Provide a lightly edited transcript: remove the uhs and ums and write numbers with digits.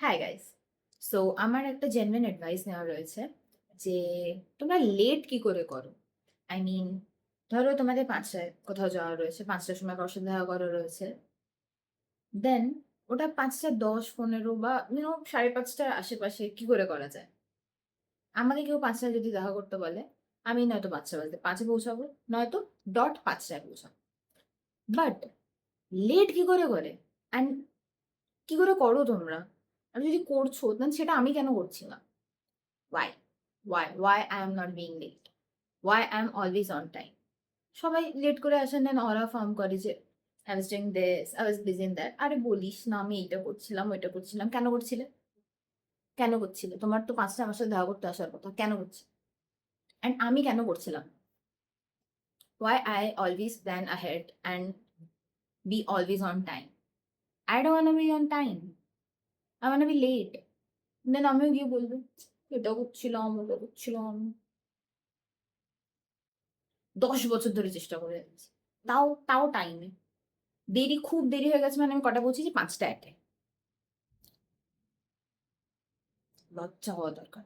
Hi guys. So আমার একটা genuine advice নেওয়া রয়েছে যে তোমরা লেট কি করে করো? আই মিন, ধরো তোমাদের ৫টায় কোথাও যাওয়া রয়েছে, ৫টার সময় কারোর সাথে দেখা করা রয়েছে। দেন ওটা ৫টা ১০ ১৫ বা ৫:৩০টার আশেপাশে কি করে করা যায়? আমাকে কেউ ৫টায় যদি দেখা করতে বলে, আমি নয়তো ৫টা বাজতে ৫-এ পৌঁছাবো, নয়তো ডট ৫টায় পৌঁছাবো। বাট লেট কি করে করে? অ্যান্ড কি করে করো তোমরা? আর যদি করছো দেন সেটা আমি কেন করছি না? Why? Why I am not being late? Why I am always on time? সবাই লেট করে আসেন দেন অরা ফর্ম করে যে I was doing this, I was busy in that. আরে বলিস না আমি এইটা করছিলাম, ওইটা করছিলাম। কেন করছিলে? কেন করছিলে? তোমার তো ৫টা আমার সাথে দেখা করতে আসার কথা। কেন করছিলে? অ্যান্ড আমি কেন করছিলাম? Why I always plan ahead and be always on time? I don't wanna be on time. I wanna be late. দেন আমিও গিয়ে বলবো, এটা করছিলাম, ওটা করছিলাম। ১০ বছর ধরে চেষ্টা করে যাচ্ছি। তাও টাইমে। খুব দেরি হয়ে গেছে মানে আমি কটায় পৌঁছেছি? ৫টা ১ এ। লজ্জা হওয়া দরকার।